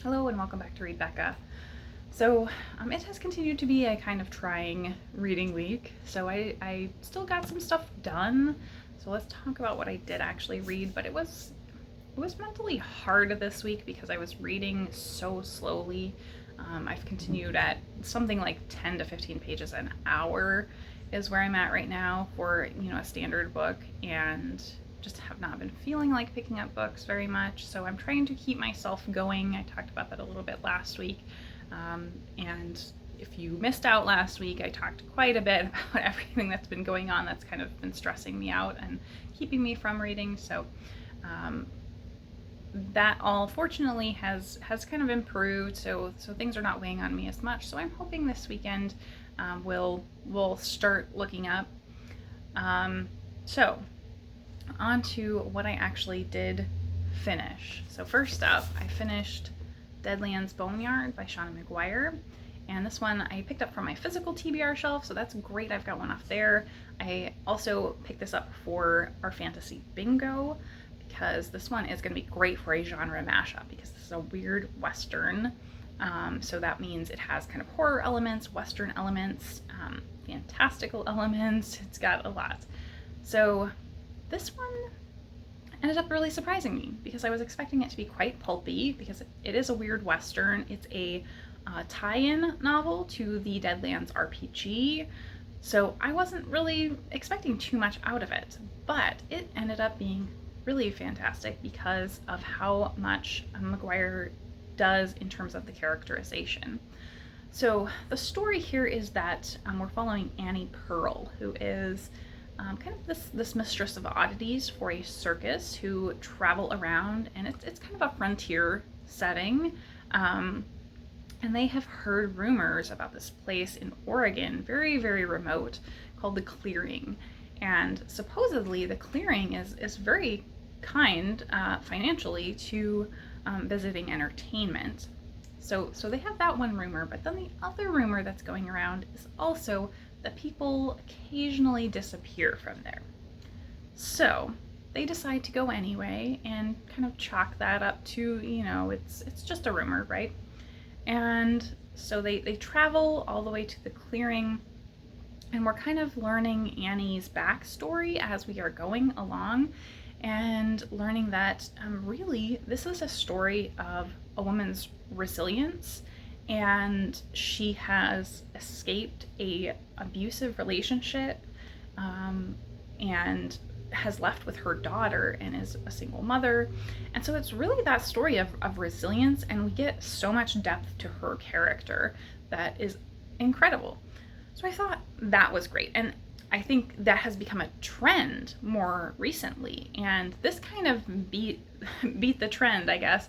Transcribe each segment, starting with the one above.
Hello and welcome back to Read Becca. So it has continued to be a kind of trying reading week, so I still got some stuff done. So let's talk about what I did actually read, but it was mentally hard this week because I was reading so slowly. I've continued at something like 10 to 15 pages an hour is where I'm at right now for, a standard book, and just have not been feeling like picking up books very much. So I'm trying to keep myself going. I talked about that a little bit last week. And if you missed out last week, I talked quite a bit about everything that's been going on that's kind of been stressing me out and keeping me from reading. So that all fortunately has kind of improved. So things are not weighing on me as much. So I'm hoping this weekend we'll start looking up. So on to what I actually did finish. So first up, I finished Deadlands Boneyard by Seanan McGuire. And this one I picked up from my physical TBR shelf, so that's great. I've got one off there. I also picked this up for our fantasy bingo because this one is going to be great for a genre mashup because this is a weird Western. So that means it has kind of horror elements, Western elements, fantastical elements. It's got a lot. So this one ended up really surprising me because I was expecting it to be quite pulpy because it is a weird Western. It's a tie-in novel to the Deadlands RPG, so I wasn't really expecting too much out of it, but it ended up being really fantastic because of how much McGuire does in terms of the characterization. So the story here is that we're following Annie Pearl, who is kind of this mistress of oddities for a circus who travel around, and it's kind of a frontier setting. And they have heard rumors about this place in Oregon, very, very remote, called the Clearing. And supposedly the Clearing is very kind financially to visiting entertainment. So they have that one rumor, but then the other rumor that's going around is also that people occasionally disappear from there. So they decide to go anyway and kind of chalk that up to, it's just a rumor, right? And so they travel all the way to the Clearing, and we're kind of learning Annie's backstory as we are going along and learning that really this is a story of a woman's resilience, and she has escaped a abusive relationship and has left with her daughter and is a single mother. And so it's really that story of resilience, and we get so much depth to her character that is incredible. So I thought that was great, and I think that has become a trend more recently, and this kind of beat the trend, I guess,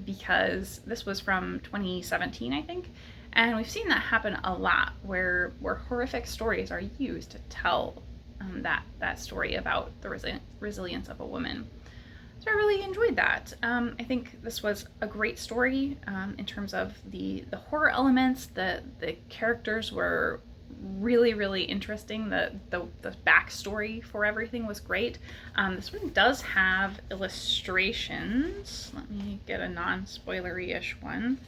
because this was from 2017, I think, and we've seen that happen a lot where horrific stories are used to tell that story about the resilience of a woman. So I really enjoyed that. I think this was a great story in terms of the horror elements. The characters were really, really interesting. The backstory for everything was great. This one does have illustrations. Let me get a non-spoilery-ish one.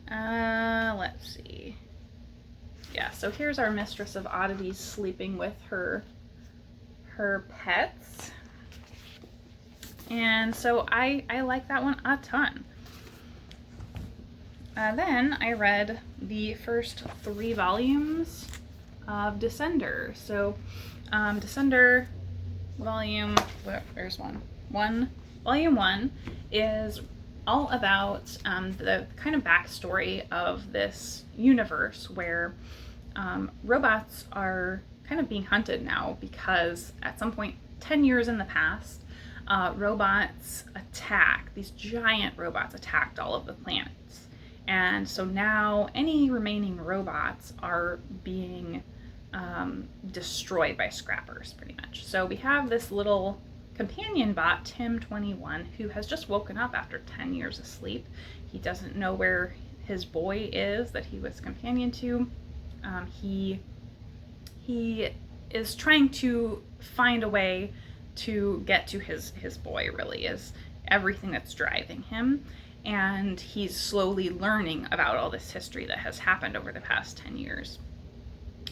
Let's see. Yeah, so here's our mistress of oddities sleeping with her pets. And so I like that one a ton. Then I read the first 3 volumes of Descender. So Descender volume 1 is all about the kind of backstory of this universe where robots are kind of being hunted now because at some point 10 years in the past, these giant robots attacked all of the planets. And so now any remaining robots are being destroyed by scrappers, pretty much. So we have this little companion bot, Tim21, who has just woken up after 10 years of sleep. He doesn't know where his boy is that he was companion to. He is trying to find a way to get to his boy, really, is everything that's driving him. and he's slowly learning about all this history that has happened over the past 10 years.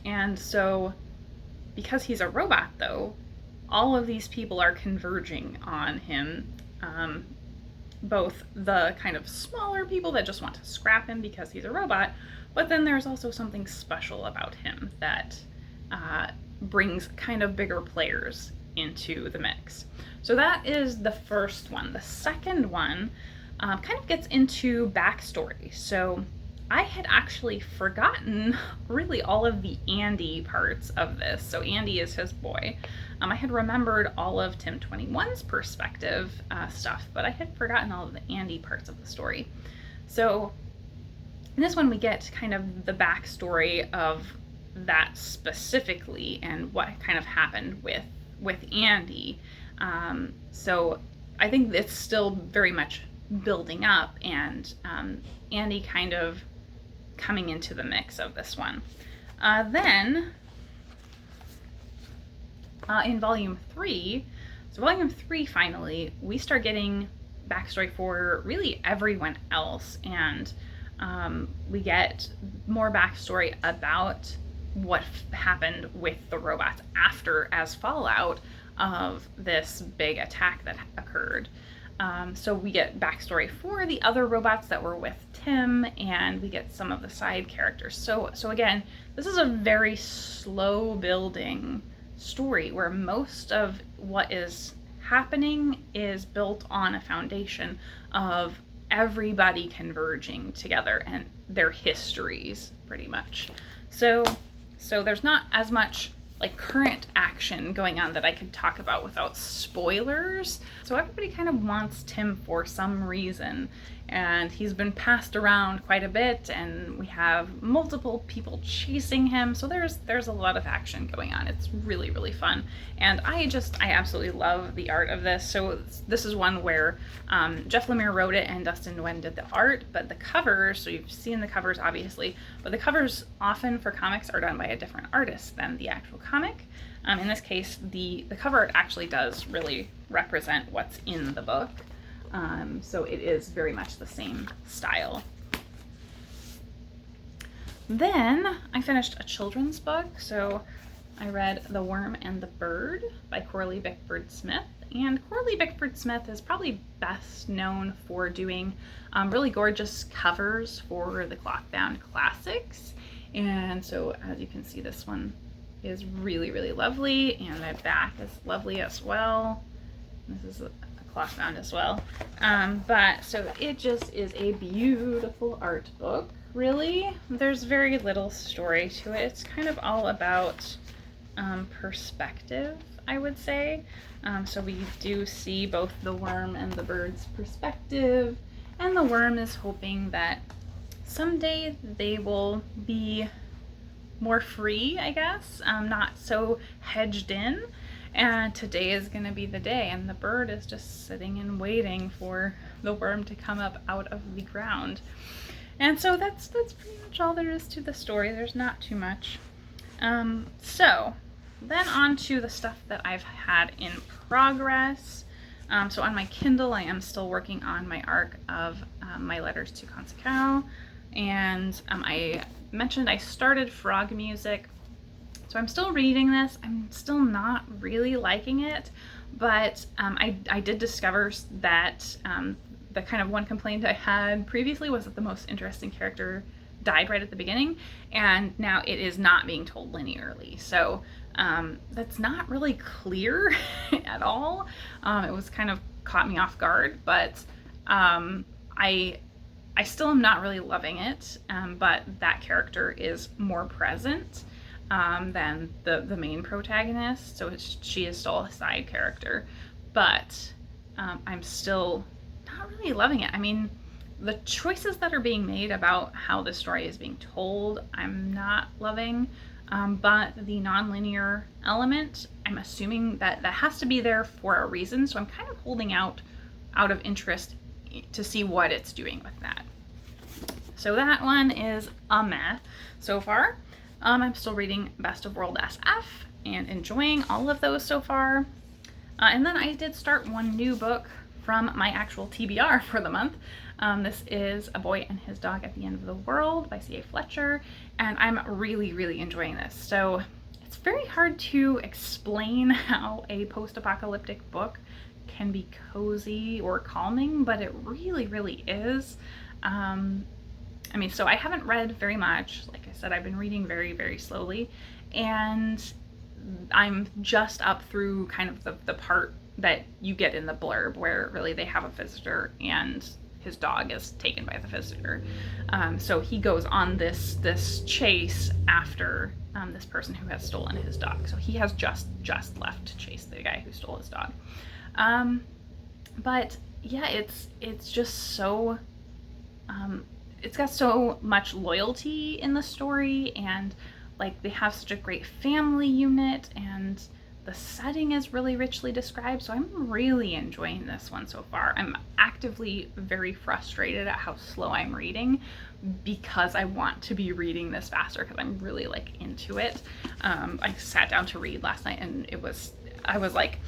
And so, because he's a robot, though, all of these people are converging on him. Both the kind of smaller people that just want to scrap him because he's a robot, but then there's also something special about him that brings kind of bigger players into the mix. So that is the first one. The second one kind of gets into backstory. So I had actually forgotten really all of the Andy parts of this. So Andy is his boy. I had remembered all of Tim 21's perspective stuff, but I had forgotten all of the Andy parts of the story. So in this one, we get kind of the backstory of that specifically and what kind of happened with Andy. So I think it's still very much building up, and Andy kind of coming into the mix of this one. Then in volume 3, so volume 3 finally, we start getting backstory for really everyone else, and we get more backstory about what happened with the robots after as fallout of this big attack that occurred. So we get backstory for the other robots that were with Tim, and we get some of the side characters. So again, this is a very slow building story where most of what is happening is built on a foundation of everybody converging together and their histories, pretty much. So there's not as much like current action going on that I could talk about without spoilers. So everybody kind of wants Tim for some reason, and he's been passed around quite a bit, and we have multiple people chasing him. So there's a lot of action going on. It's really, really fun. And I absolutely love the art of this. So this is one where Jeff Lemire wrote it and Dustin Nguyen did the art, but the covers, so you've seen the covers obviously, but the covers often for comics are done by a different artist than the actual comic. In this case, the cover art actually does really represent what's in the book. So it is very much the same style. Then I finished a children's book. So I read The Worm and the Bird by Coralie Bickford Smith. And Coralie Bickford Smith is probably best known for doing really gorgeous covers for the Clothbound Classics. And so as you can see, this one is really, really lovely, and the back is lovely as well. This is a clothbound as well. But so it just is a beautiful art book, really. There's very little story to it. It's kind of all about perspective, I would say. So we do see both the worm and the bird's perspective, and the worm is hoping that someday they will be more free, I guess, not so hedged in, and today is going to be the day, and the bird is just sitting and waiting for the worm to come up out of the ground. And so that's pretty much all there is to the story. There's not too much. So then on to the stuff that I've had in progress. So on my Kindle, I am still working on my arc of my letters to Conceição, and I mentioned I started Frog Music, so I'm still reading this. I'm still not really liking it, but I did discover that the kind of one complaint I had previously was that the most interesting character died right at the beginning, and now it is not being told linearly. So that's not really clear at all. It was kind of caught me off guard, but I still am not really loving it, but that character is more present than the main protagonist, so she is still a side character, but I'm still not really loving it. I mean, the choices that are being made about how the story is being told, I'm not loving, but the non-linear element, I'm assuming that has to be there for a reason, so I'm kind of holding out of interest to see what it's doing with that. So that one is a meh so far. I'm still reading Best of World SF and enjoying all of those so far. And then I did start one new book from my actual TBR for the month. This is A Boy and His Dog at the End of the World by CA Fletcher, and I'm really, really enjoying this. So it's very hard to explain how a post-apocalyptic book can be cozy or calming, but it really, really is. I mean, so I haven't read very much. Like I said, I've been reading very, very slowly, and I'm just up through kind of the part that you get in the blurb where really they have a visitor and his dog is taken by the visitor. So he goes on this chase after this person who has stolen his dog. So he has just left to chase the guy who stole his dog. But yeah, it's just so it's got so much loyalty in the story, and like they have such a great family unit, and the setting is really richly described. So I'm really enjoying this one so far. I'm actively very frustrated at how slow I'm reading because I want to be reading this faster because I'm really like into it. I sat down to read last night and I was like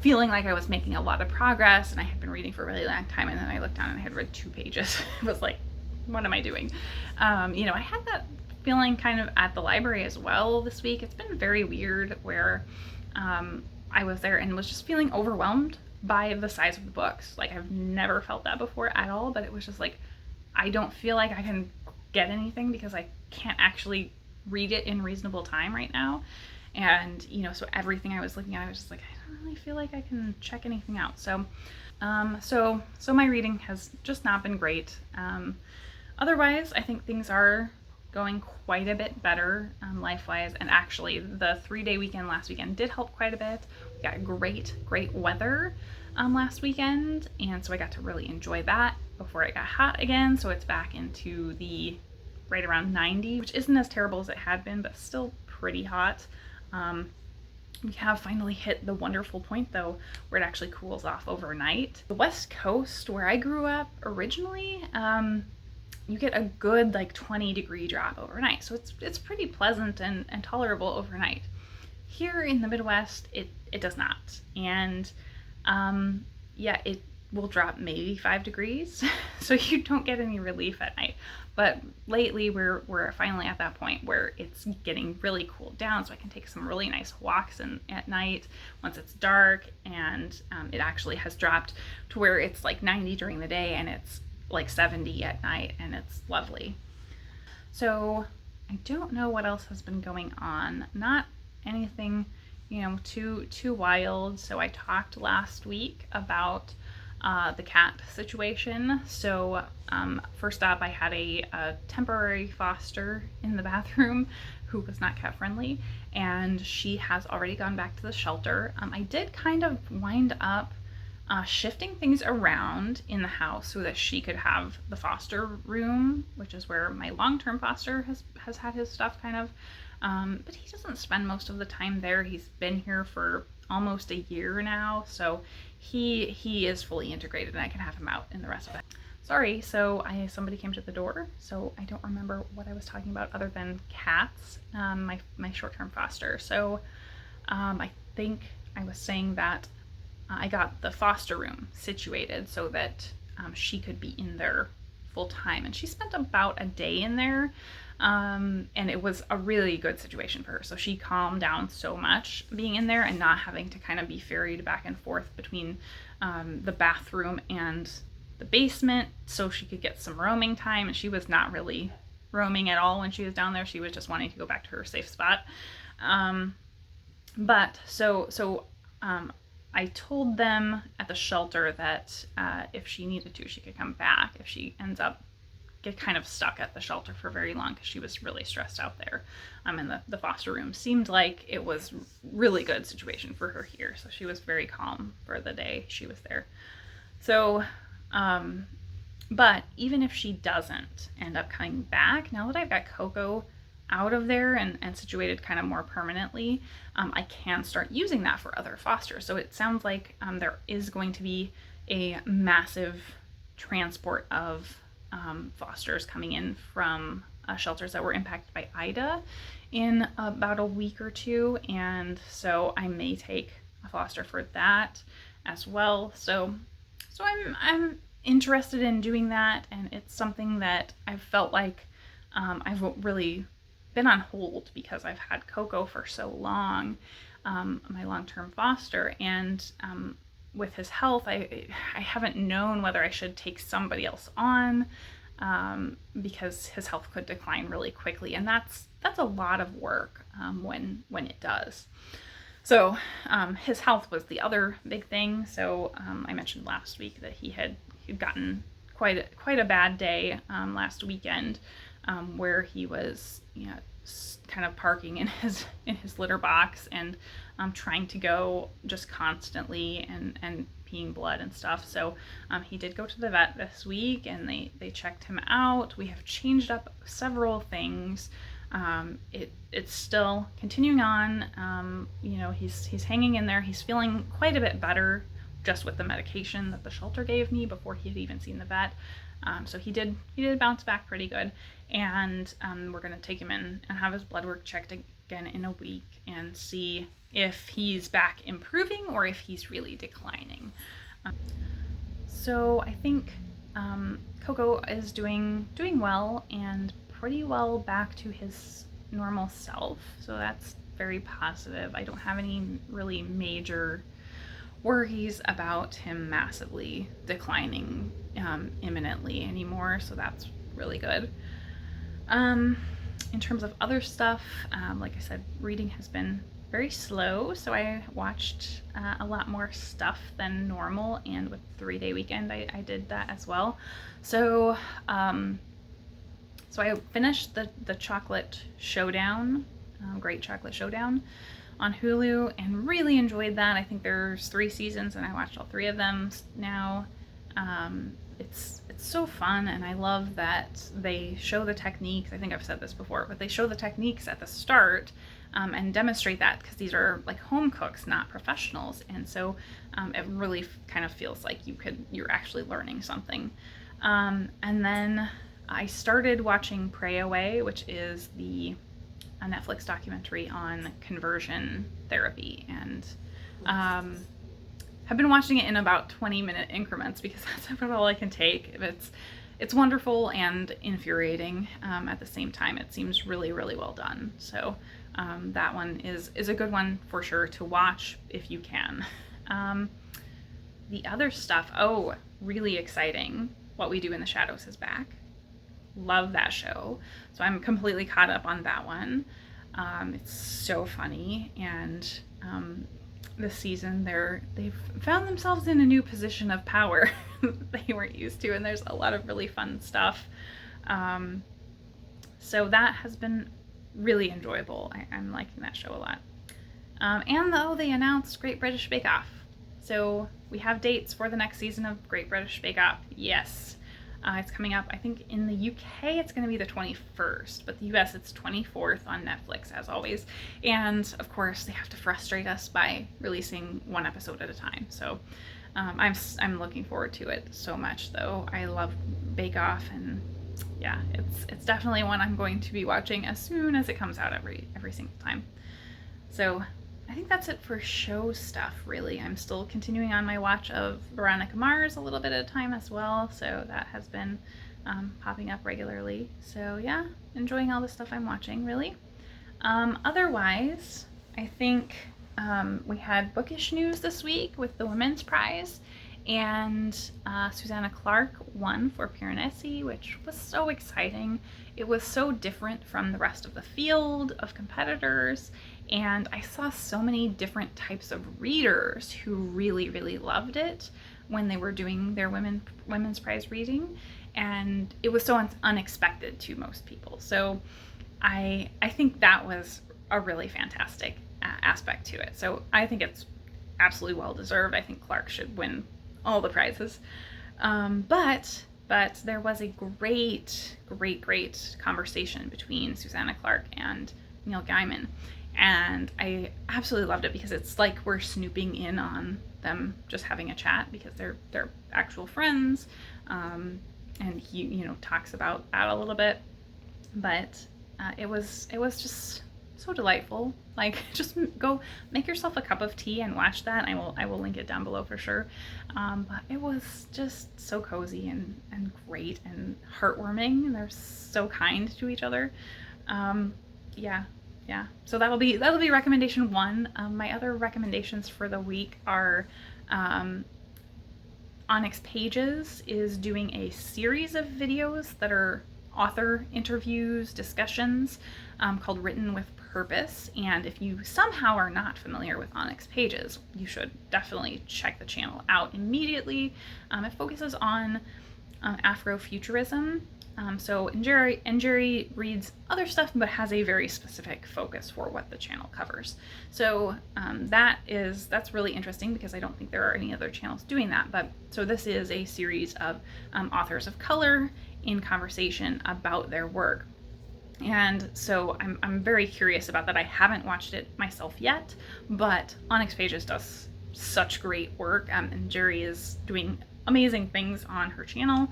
feeling like I was making a lot of progress, and I had been reading for a really long time, and then I looked down and I had read 2 pages. It was like, what am I doing? You know, I had that feeling kind of at the library as well this week. It's been very weird where I was there and was just feeling overwhelmed by the size of the books. Like I've never felt that before at all, but it was just like, I don't feel like I can get anything because I can't actually read it in reasonable time right now. And, you know, so everything I was looking at, I was just like, I don't really feel like I can check anything out. So, so my reading has just not been great. Otherwise, I think things are going quite a bit better life-wise, and actually the 3-day weekend last weekend did help quite a bit. We got great weather last weekend, and so I got to really enjoy that before it got hot again. So it's back into the right around 90, which isn't as terrible as it had been, but still pretty hot. We have finally hit the wonderful point though where it actually cools off overnight. The West Coast, where I grew up originally, you get a good like 20-degree drop overnight. So it's pretty pleasant and tolerable overnight. Here in the Midwest, it does not. And yeah, it will drop maybe 5 degrees. So you don't get any relief at night. But lately we're finally at that point where it's getting really cooled down, so I can take some really nice walks at night once it's dark, and it actually has dropped to where it's like 90 during the day and it's like 70 at night, and it's lovely. So I don't know what else has been going on. Not anything, you know, too wild. So I talked last week about the cat situation. So first up, I had a temporary foster in the bathroom who was not cat friendly, and she has already gone back to the shelter. I did kind of wind up shifting things around in the house so that she could have the foster room, which is where my long-term foster has had his stuff kind of, but he doesn't spend most of the time there. He's been here for almost a year now, so he is fully integrated and I can have him out in the rest of it. Sorry, so somebody came to the door, so I don't remember what I was talking about other than cats, my short-term foster. So I think I was saying that I got the foster room situated so that she could be in there full time, and she spent about a day in there, and it was a really good situation for her. So she calmed down so much being in there and not having to kind of be ferried back and forth between the bathroom and the basement, so she could get some roaming time. And she was not really roaming at all when she was down there. She was just wanting to go back to her safe spot. But I told them at the shelter that if she needed to, she could come back if she ends up get kind of stuck at the shelter for very long, because she was really stressed out there. And the foster room seemed like it was really good situation for her here. So she was very calm for the day she was there. So, but even if she doesn't end up coming back, now that I've got Coco out of there and situated kind of more permanently, I can start using that for other fosters. So it sounds like there is going to be a massive transport of fosters coming in from shelters that were impacted by Ida in about a week or 2, and so I may take a foster for that as well. So I'm interested in doing that, and it's something that I've felt like I've really been on hold because I've had Coco for so long, my long-term foster, and with his health, I haven't known whether I should take somebody else on, because his health could decline really quickly, and that's a lot of work when it does. So his health was the other big thing. So I mentioned last week that he'd gotten quite a bad day last weekend, where he was, kind of parking in his litter box and trying to go just constantly and peeing blood and stuff. So he did go to the vet this week, and they checked him out. We have changed up several things. It's still continuing on. He's hanging in there. He's feeling quite a bit better just with the medication that the shelter gave me before he had even seen the vet. So he did bounce back pretty good, and we're going to take him in and have his blood work checked again in a week and see if he's back improving or if he's really declining. So I think Coco is doing well and pretty well back to his normal self, so that's very positive. I don't have any really major worries about him massively declining imminently anymore, so that's really good. In terms of other stuff, like I said, reading has been very slow, so I watched a lot more stuff than normal, and with 3-day weekend I did that as well. So I finished the Chocolate Showdown, Great Chocolate Showdown on Hulu, and really enjoyed that. I think there's 3 seasons, and I watched all 3 of them now. It's so fun, and I love that they show the techniques. I think I've said this before, but they show the techniques at the start and demonstrate that, because these are like home cooks, not professionals, and so it really kind of feels like you're actually learning something. And then I started watching Pray Away, which is a Netflix documentary on conversion therapy, and I've been watching it in about 20-minute increments because that's about all I can take. It's wonderful and infuriating at the same time. It seems really, really well done. So that one is a good one for sure to watch if you can. The other stuff, really exciting. What We Do in the Shadows is back. Love that show. So I'm completely caught up on that one. It's so funny, and this season they've found themselves in a new position of power they weren't used to, and there's a lot of really fun stuff. So that has been really enjoyable. I'm liking that show a lot. And though they announced Great British Bake Off, so we have dates for the next season of Great British Bake Off. Yes. It's coming up, I think in the UK it's going to be the 21st, but the US it's 24th on Netflix as always. And of course they have to frustrate us by releasing 1 episode at a time. So I'm looking forward to it so much though. I love Bake Off, and yeah, it's definitely one I'm going to be watching as soon as it comes out every single time. So I think that's it for show stuff, really. I'm still continuing on my watch of Veronica Mars a little bit at a time as well, so that has been popping up regularly. So yeah, enjoying all the stuff I'm watching, really. Otherwise, I think we had bookish news this week with the Women's Prize, and Susanna Clark won for Piranesi, which was so exciting. It was so different from the rest of the field of competitors, and I saw so many different types of readers who really, really loved it when they were doing their Women's Prize reading, and it was so unexpected to most people. So I think that was a really fantastic aspect to it. So I think it's absolutely well deserved. I think Clark should win all the prizes. But there was a great conversation between Susanna Clark and Neil Gaiman. And I absolutely loved it because it's like we're snooping in on them just having a chat because they're actual friends. And he, talks about that a little bit. But it was just so delightful. Like, just go make yourself a cup of tea and watch that. I will link it down below for sure. But it was just so cozy and great and heartwarming, and they're so kind to each other. Yeah. So that'll be recommendation 1. My other recommendations for the week are Onyx Pages is doing a series of videos that are author interviews, discussions, called Written with Purpose. And if you somehow are not familiar with Onyx Pages, you should definitely check the channel out immediately. It focuses on Afrofuturism. So Ngyuen reads other stuff, but has a very specific focus for what the channel covers. So that's really interesting, because I don't think there are any other channels doing that. But so this is a series of authors of color in conversation about their work. And so I'm very curious about that. I haven't watched it myself yet, but Onyx Pages does such great work, and Ngyuen is doing amazing things on her channel.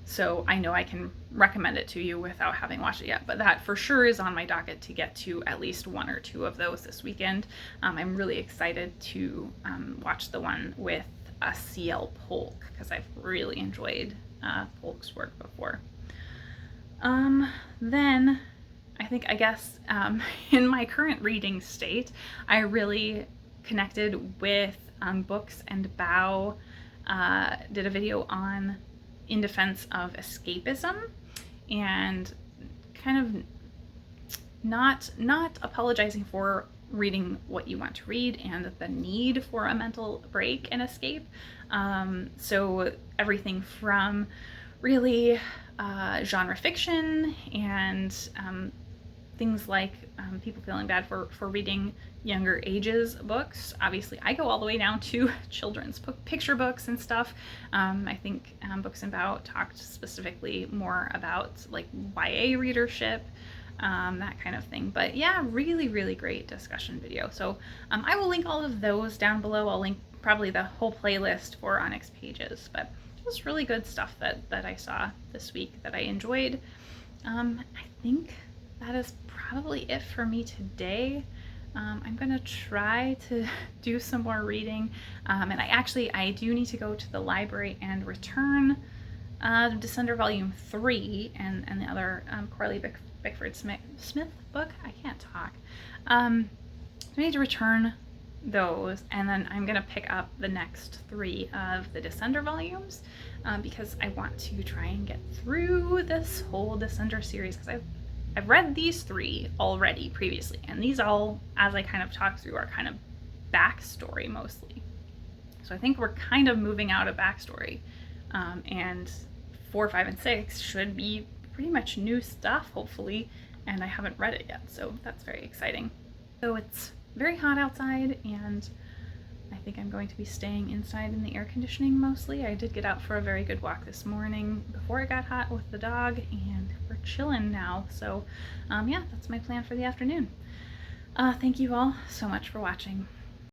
So I know I can recommend it to you without having watched it yet, but that for sure is on my docket to get to at least 1 or 2 of those this weekend. I'm really excited to watch the one with CL Polk, because I've really enjoyed Polk's work before. Then I guess in my current reading state, I really connected with Books and Bow. Did a video on In Defense of Escapism, and kind of not apologizing for reading what you want to read and the need for a mental break and escape. So everything from really genre fiction and things like people feeling bad for reading younger ages books. Obviously, I go all the way down to children's picture books and stuff. I think Books and Bow talked specifically more about like YA readership, that kind of thing. But yeah, really, really great discussion video. So I will link all of those down below. I'll link probably the whole playlist for Onyx Pages, but just really good stuff that I saw this week that I enjoyed. I think that is probably it for me today. I'm gonna try to do some more reading, and I do need to go to the library and return Descender Volume 3 and the other Coralie Bickford Smith book. I can't talk. I need to return those, and then I'm gonna pick up the next 3 of the Descender volumes, because I want to try and get through this whole Descender series, because I've read these 3 already previously, and these all, as I kind of talk through, are kind of backstory mostly. So I think we're kind of moving out of backstory, and 4, 5, and 6 should be pretty much new stuff, hopefully, and I haven't read it yet, so that's very exciting. So it's very hot outside, and I think I'm going to be staying inside in the air conditioning mostly. I did get out for a very good walk this morning before it got hot with the dog, and we're chilling now. So yeah, that's my plan for the afternoon. Thank you all so much for watching.